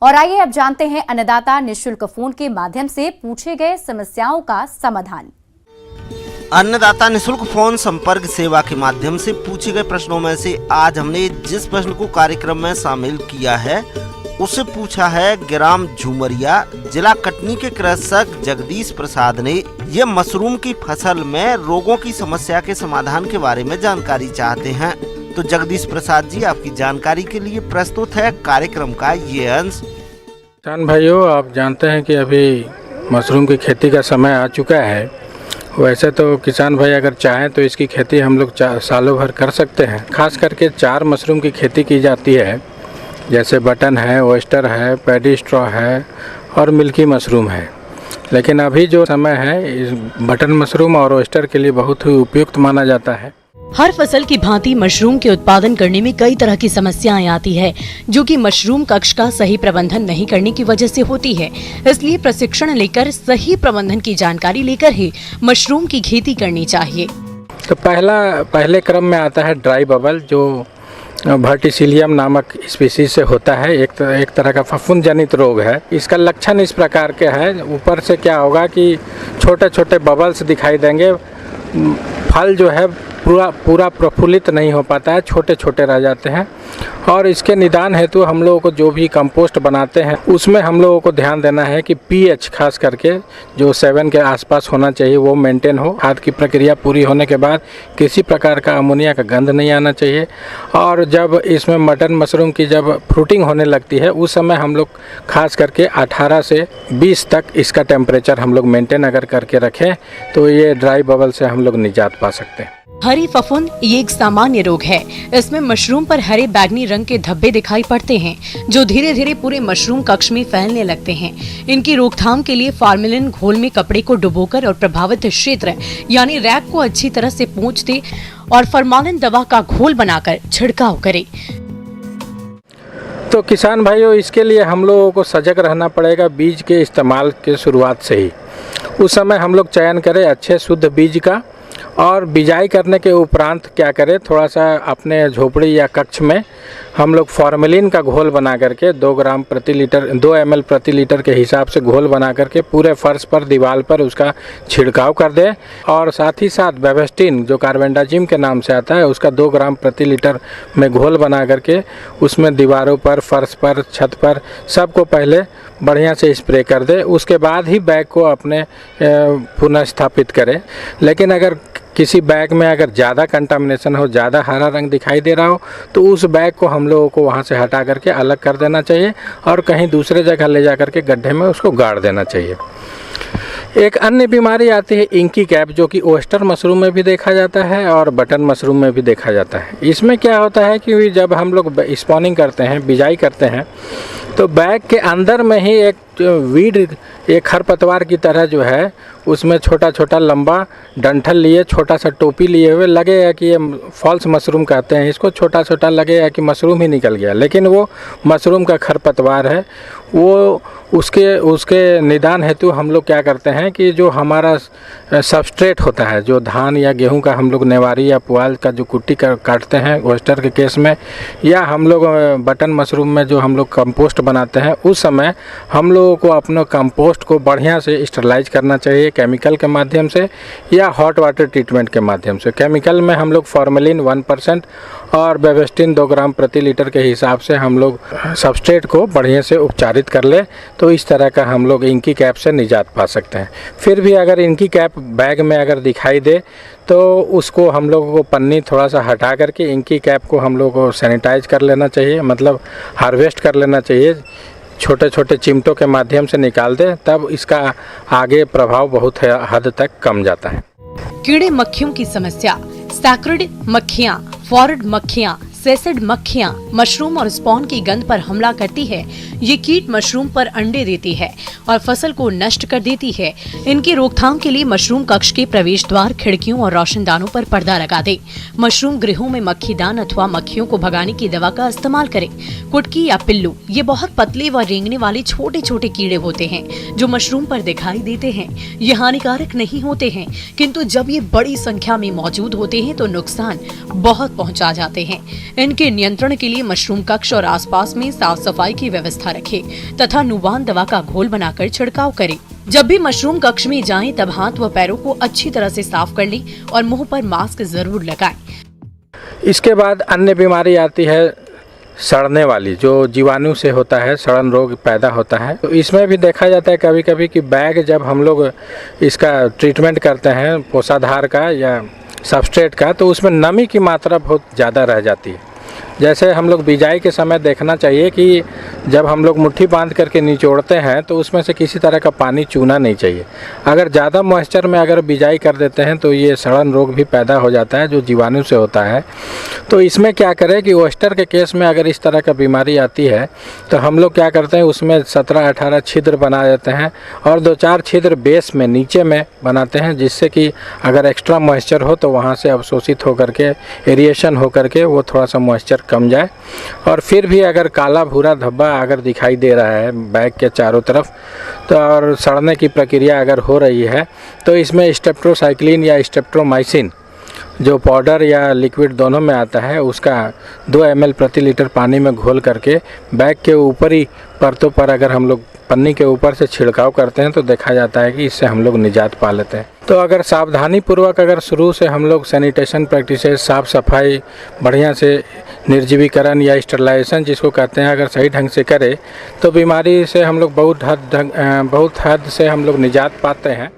और आइए अब जानते हैं अन्नदाता निःशुल्क फोन के माध्यम से पूछे गए समस्याओं का समाधान। अन्नदाता निःशुल्क फोन संपर्क सेवा के माध्यम से पूछे गए प्रश्नों में से आज हमने जिस प्रश्न को कार्यक्रम में शामिल किया है उसे पूछा है ग्राम झुमरिया जिला कटनी के कृषक जगदीश प्रसाद ने। ये मशरूम की फसल में रोगों की समस्या के समाधान के बारे में जानकारी चाहते हैं। तो जगदीश प्रसाद जी, आपकी जानकारी के लिए प्रस्तुत है कार्यक्रम का ये अंश। किसान भाइयों, आप जानते हैं कि अभी मशरूम की खेती का समय आ चुका है। वैसे तो किसान भाई अगर चाहें तो इसकी खेती हम लोग सालों भर कर सकते हैं। खास करके 4 मशरूम की खेती की जाती है, जैसे बटन है, ओयस्टर है, पैडी स्ट्रॉ है और मिल्की मशरूम है। लेकिन अभी जो समय है इस बटन मशरूम और ओयस्टर के लिए बहुत ही उपयुक्त माना जाता है। हर फसल की भांति मशरूम के उत्पादन करने में कई तरह की समस्याएं आती है, जो कि मशरूम कक्ष का सही प्रबंधन नहीं करने की वजह से होती है। इसलिए प्रशिक्षण लेकर सही प्रबंधन की जानकारी लेकर ही मशरूम की खेती करनी चाहिए। तो पहले क्रम में आता है ड्राई बबल, जो वर्टिसिलियम नामक स्पीसीज से होता है। एक तरह का फफूंद जनित रोग है। इसका लक्षण इस प्रकार के है, ऊपर से क्या होगा कि छोटे छोटे बबल्स दिखाई देंगे, फल जो है पूरा प्रफुल्लित नहीं हो पाता है, छोटे छोटे रह जाते हैं। और इसके निदान हेतु हम लोगों को जो भी कंपोस्ट बनाते हैं उसमें हम लोगों को ध्यान देना है कि पीएच खास करके जो 7 के आसपास होना चाहिए वो मेंटेन हो। खाद की प्रक्रिया पूरी होने के बाद किसी प्रकार का अमोनिया का गंध नहीं आना चाहिए। और जब इसमें मटन मशरूम की जब फ्रूटिंग होने लगती है उस समय हम लोग खास करके 18 से 20 तक इसका टेम्परेचर हम लोग मेंटेन अगर करके रखें तो ये ड्राई बबल से हम लोग निजात पा सकते हैं। हरी फफूंद ये एक सामान्य रोग है। इसमें मशरूम पर हरे बैगनी रंग के धब्बे दिखाई पड़ते हैं, जो धीरे धीरे पूरे मशरूम कक्ष में फैलने लगते हैं। इनकी रोकथाम के लिए फार्मेलिन घोल में कपड़े को डुबोकर और प्रभावित क्षेत्र यानी रैक को अच्छी तरह से पोंछ दे और फॉर्मालिन दवा का घोल बनाकर छिड़काव करे। तो किसान भाइयों, इसके लिए हम लोगों को सजग रहना पड़ेगा बीज के इस्तेमाल के शुरुआत से ही। उस समय हम लोग चयन करें अच्छे शुद्ध बीज का, और बिजाई करने के उपरांत क्या करें, थोड़ा सा अपने झोपड़ी या कक्ष में हम लोग फॉर्मेलिन का घोल बना करके 2 ml प्रति लीटर के हिसाब से घोल बना करके पूरे फर्श पर दीवार पर उसका छिड़काव कर दें। और साथ ही साथ बेवेस्टिन जो कार्बेंडाजिम के नाम से आता है उसका 2 ग्राम प्रति लीटर में घोल बना करके उसमें दीवारों पर, फर्श पर, छत पर सबको पहले बढ़िया से स्प्रे कर दे। उसके बाद ही बैग को अपने पुनः स्थापित करें। लेकिन अगर किसी बैग में अगर ज़्यादा कंटामिनेशन हो, ज़्यादा हरा रंग दिखाई दे रहा हो तो उस बैग को हम लोगों को वहाँ से हटा करके अलग कर देना चाहिए और कहीं दूसरे जगह ले जा करके गड्ढे में उसको गाड़ देना चाहिए। एक अन्य बीमारी आती है इंकी कैप, जो कि ओयस्टर मशरूम में भी देखा जाता है और बटन मशरूम में भी देखा जाता है। इसमें क्या होता है कि जब हम लोग स्पॉनिंग करते हैं, बिजाई करते हैं, तो बैग के अंदर में ही एक खरपतवार की तरह जो है उसमें छोटा छोटा लंबा डंठल लिए, छोटा सा टोपी लिए हुए लगेगा कि ये फॉल्स मशरूम कहते हैं इसको। छोटा छोटा लगेगा कि मशरूम ही निकल गया, लेकिन वो मशरूम का खरपतवार है। वो उसके निदान हेतु हम लोग क्या करते हैं कि जो हमारा सबस्ट्रेट होता है, जो धान या गेहूं का हम लोग नेवारी या पुआल का जो कुट्टी काटते हैं ओयस्टर के केस में, या हम लोग बटन मशरूम में जो हम लोग कंपोस्ट बनाते हैं, उस समय हम लोगों को अपने कंपोस्ट को बढ़िया से स्टरलाइज करना चाहिए केमिकल के माध्यम से या हॉट वाटर ट्रीटमेंट के माध्यम से। केमिकल में हम लोग फॉर्मेलिन 1% और बेवेस्टिन 2 ग्राम प्रति लीटर के हिसाब से हम लोग सबस्ट्रेट को बढ़िया से उपचारित कर ले, तो इस तरह का हम लोग इंकी कैप से निजात पा सकते हैं। फिर भी अगर इंकी कैप बैग में अगर दिखाई दे तो उसको हम लोगों को पन्नी थोड़ा सा हटा करके इंकी कैप को हम लोगों को सैनिटाइज कर लेना चाहिए, मतलब हार्वेस्ट कर लेना चाहिए, छोटे छोटे चिमटों के माध्यम से निकाल दे, तब इसका आगे प्रभाव बहुत हद तक कम जाता है। कीड़े मक्खियों की समस्या, सैक्रिड मक्खियाँ, फॉरड मक्खियाँ, सेसिड मक्खियाँ मशरूम और स्पॉन की गंध पर हमला करती है। ये कीट मशरूम पर अंडे देती है और फसल को नष्ट कर देती है। इनकी रोकथाम के लिए मशरूम कक्ष के प्रवेश द्वार, खिड़कियों और रोशनदानों पर पर्दा लगा दे। मशरूम गृहों में मक्खीदान अथवा मक्खियों को भगाने की दवा का इस्तेमाल करें। कुटकी या पिल्लू, ये बहुत पतले व रेंगने वाले छोटे छोटे कीड़े होते हैं जो मशरूम पर दिखाई देते हैं। ये हानिकारक नहीं होते हैं, किंतु जब ये बड़ी संख्या में मौजूद होते हैं तो नुकसान बहुत पहुँचा जाते हैं। इनके नियंत्रण के लिए मशरूम कक्ष और आसपास में साफ सफाई की व्यवस्था रखें तथा नुवान दवा का घोल बनाकर छिड़काव करें। जब भी मशरूम कक्ष में जाएं तब हाथ व पैरों को अच्छी तरह से साफ कर लें और मुंह पर मास्क जरूर लगाएं। इसके बाद अन्य बीमारी आती है सड़ने वाली, जो जीवाणु से होता है, सड़न रोग पैदा होता है। तो इसमें भी देखा जाता है कभी कभी कि बैग जब हम लोग इसका ट्रीटमेंट करते हैं पोषाधार का या सबस्ट्रेट का, तो उसमें नमी की मात्रा बहुत ज़्यादा रह जाती है। जैसे हम लोग बिजाई के समय देखना चाहिए कि जब हम लोग मुट्ठी बांध करके निचोड़ते हैं तो उसमें से किसी तरह का पानी चूना नहीं चाहिए। अगर ज़्यादा मॉइस्चर में अगर बिजाई कर देते हैं तो ये सड़न रोग भी पैदा हो जाता है जो जीवाणु से होता है। तो इसमें क्या करें कि ओयस्टर के केस में अगर इस तरह का बीमारी आती है तो हम लोग क्या करते हैं, उसमें 17-18 छिद्र बना देते हैं और 2-4 छिद्र बेस में नीचे में बनाते हैं, जिससे कि अगर एक्स्ट्रा मॉइस्चर हो तो वहाँ से अवशोषित होकर के एरिएशन होकर के वो थोड़ा सा मॉइस्चर कम जाए। और फिर भी अगर काला भूरा धब्बा अगर दिखाई दे रहा है बैग के चारों तरफ तो और सड़ने की प्रक्रिया अगर हो रही है तो इसमें स्टेप्टोसाइक्लिन या स्टेप्टोमाइसिन जो पाउडर या लिक्विड दोनों में आता है उसका 2 ml प्रति लीटर पानी में घोल करके बैग के ऊपरी परतों पर अगर हम लोग पन्नी के ऊपर से छिड़काव करते हैं तो देखा जाता है कि इससे हम लोग निजात पा लेते हैं। तो अगर सावधानी पूर्वक अगर शुरू से हम लोग सैनिटेशन प्रैक्टिसेस, साफ़ सफाई बढ़िया से, निर्जीवीकरण या स्टरलाइजेशन जिसको कहते हैं, अगर सही ढंग से करें तो बीमारी से हम लोग बहुत हद से हम लोग निजात पाते हैं।